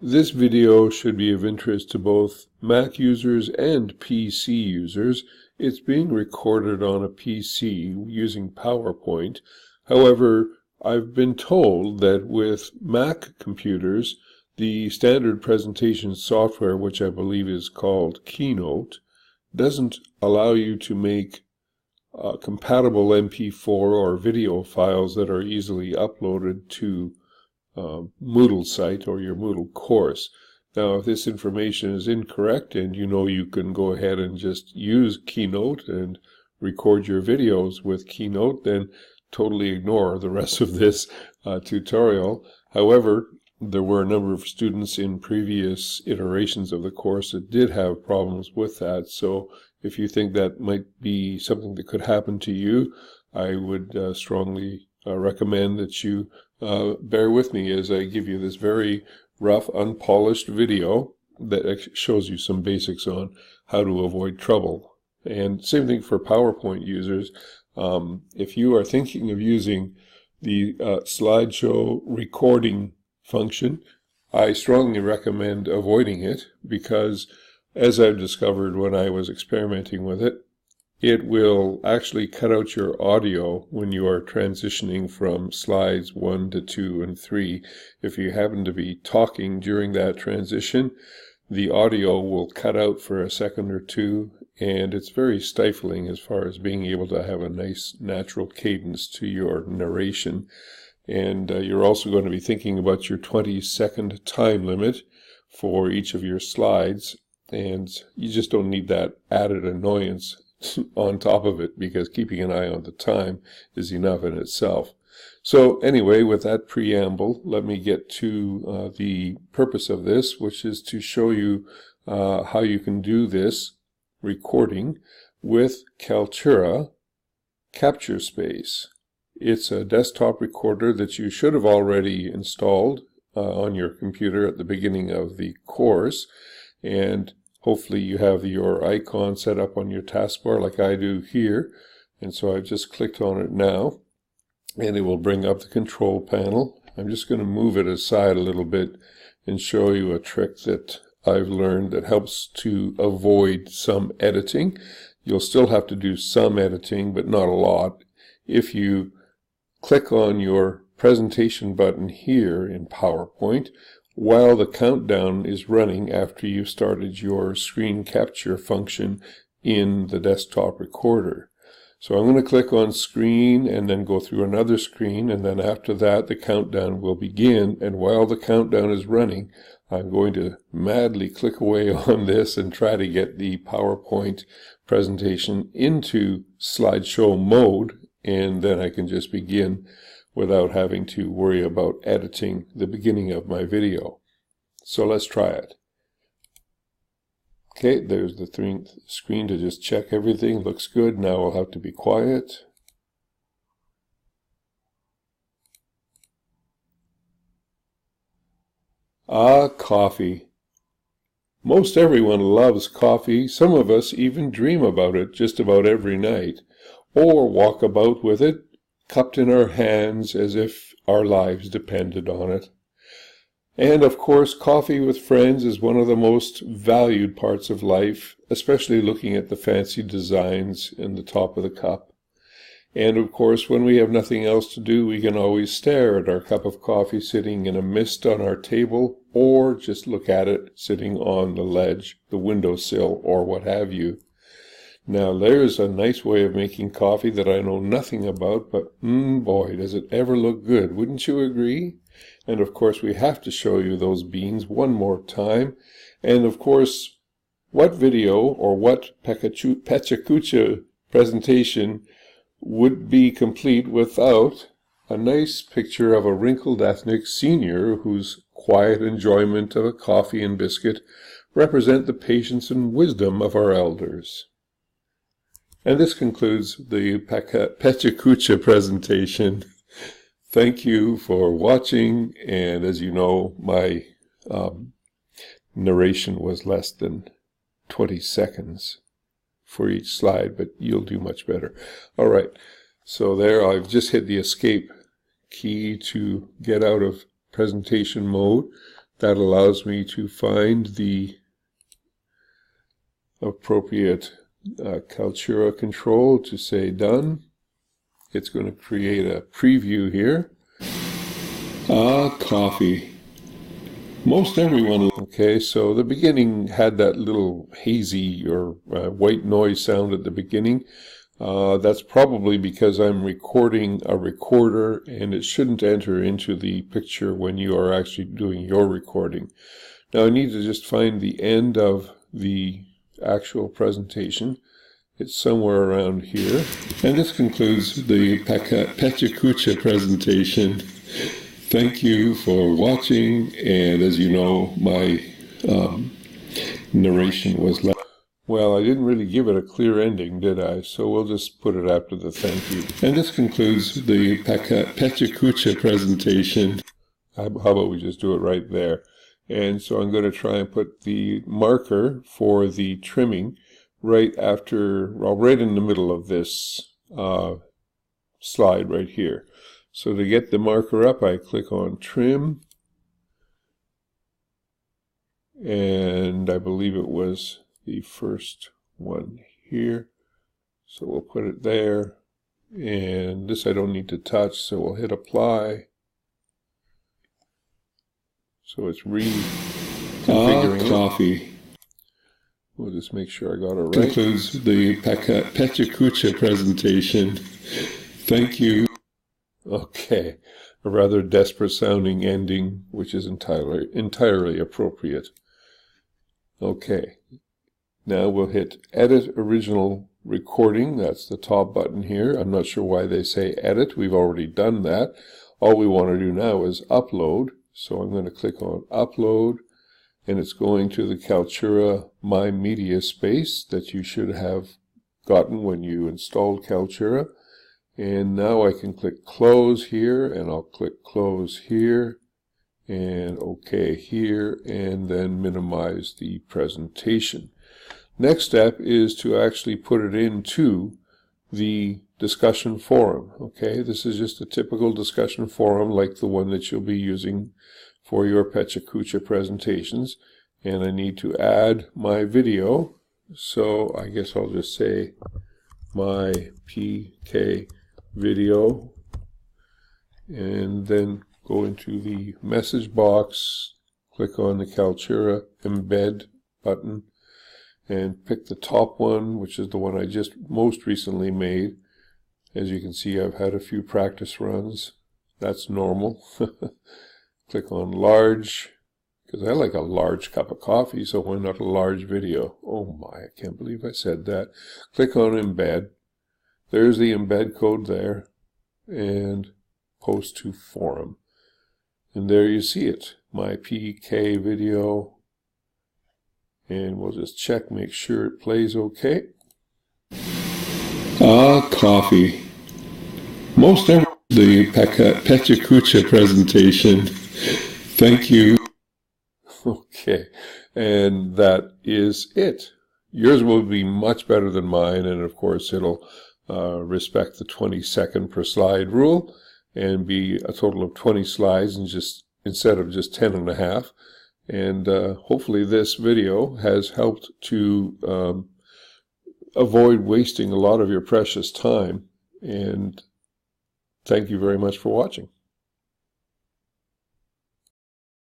This video should be of interest to both Mac users and PC users. It's being recorded on a PC using PowerPoint. However, I've been told that with Mac computers, the standard presentation software, which I believe is called Keynote, doesn't allow you to make compatible MP4 or video files that are easily uploaded to Moodle site or your Moodle course. Now, if this information is incorrect and you know you can go ahead and just use Keynote and record your videos with Keynote, then totally ignore the rest of this tutorial. However, there were a number of students in previous iterations of the course that did have problems with that. So if you think that might be something that could happen to you, I would strongly recommend that you bear with me as I give you this very rough, unpolished video that shows you some basics on how to avoid trouble. And same thing for PowerPoint users. If you are thinking of using the slideshow recording function, I strongly recommend avoiding it because, as I've discovered when I was experimenting with it, it will actually cut out your audio when you are transitioning from slides 1 to 2 and 3. If you happen to be talking during that transition, the audio will cut out for a second or two, and it's very stifling as far as being able to have a nice natural cadence to your narration. And you're also going to be thinking about your 20-second time limit for each of your slides, and you just don't need that added annoyance on top of it, because keeping an eye on the time is enough in itself. So anyway, with that preamble, let me get to the purpose of this, which is to show you how you can do this recording with Kaltura CaptureSpace. It's a desktop recorder that you should have already installed on your computer at the beginning of the course, and hopefully you have your icon set up on your taskbar like I do here. And so I've just clicked on it now, and it will bring up the control panel. I'm just going to move it aside a little bit and show you a trick that I've learned that helps to avoid some editing. You'll still have to do some editing, but not a lot. If you click on your presentation button here in PowerPoint, while the countdown is running after you've started your screen capture function in the desktop recorder. So I'm going to click on screen and then go through another screen, and then after that the countdown will begin, and while the countdown is running, I'm going to madly click away on this and try to get the PowerPoint presentation into slideshow mode, and then I can just begin without having to worry about editing the beginning of my video. So let's try it. Okay, there's the screen to just check everything. Looks good. Now I'll have to be quiet. Coffee. Most everyone loves coffee. Some of us even dream about it just about every night, or walk about with it, cupped in our hands as if our lives depended on it. And of course, coffee with friends is one of the most valued parts of life, especially looking at the fancy designs in the top of the cup. And of course, when we have nothing else to do, we can always stare at our cup of coffee sitting in a mist on our table, or just look at it sitting on the ledge, the windowsill, or what have you. Now, there's a nice way of making coffee that I know nothing about, but boy, does it ever look good, wouldn't you agree? And of course, we have to show you those beans one more time. And of course, what video or what Pecha Kucha presentation would be complete without a nice picture of a wrinkled ethnic senior whose quiet enjoyment of a coffee and biscuit represent the patience and wisdom of our elders. And this concludes the Pecha Kucha presentation. Thank you for watching, and as you know, my narration was less than 20 seconds for each slide, but you'll do much better. All right, so there I've just hit the escape key to get out of presentation mode. That allows me to find the appropriate Kaltura control to say done. It's going to create a preview here. Coffee. Most everyone. Okay, so the beginning had that little hazy or white noise sound at the beginning. That's probably because I'm recording a recorder, and it shouldn't enter into the picture when you are actually doing your recording. Now I need to just find the end of the actual presentation. It's somewhere around here. And this concludes the Pecha Kucha presentation. Thank you for watching, and as you know, my narration was left. Well, I didn't really give it a clear ending, did I? So we'll just put it after the thank you. And this concludes the Pecha Kucha presentation. How about we just do it right there? And so I'm going to try and put the marker for the trimming right after, well, right in the middle of this slide right here. So to get the marker up, I click on Trim, and I believe it was the first one here. So we'll put it there, and this I don't need to touch, so we'll hit Apply. So it's reconfiguring coffee. We'll just make sure I got it right. Concludes the Pecha Kucha presentation. Thank you. Okay, a rather desperate sounding ending, which is entirely appropriate. Okay, now we'll hit Edit Original Recording. That's the top button here. I'm not sure why they say Edit. We've already done that. All we want to do now is Upload. So I'm going to click on Upload, and it's going to the Kaltura My Media Space that you should have gotten when you installed Kaltura. And now I can click Close here, and I'll click Close here, and OK here, and then minimize the presentation. Next step is to actually put it into the discussion forum. Okay, this is just a typical discussion forum like the one that you'll be using for your Pecha Kucha presentations. And I need to add my video, so I guess I'll just say my PK video, and then go into the message box, click on the Kaltura Embed button, and pick the top one, which is the one I just most recently made. As you can see, I've had a few practice runs. That's normal. Click on large, because I like a large cup of coffee, so why not a large video? Oh my, I can't believe I said that. Click on Embed. There's the embed code there, and Post to Forum. And there you see it, my PK video. And we'll just check, make sure it plays okay. Coffee. Most every the Pecha Kucha presentation. Thank you. Okay, and that is it. Yours will be much better than mine, and of course it'll respect the 20-second per slide rule and be a total of 20 slides and instead of just 10 and a half. And hopefully this video has helped to avoid wasting a lot of your precious time. And thank you very much for watching.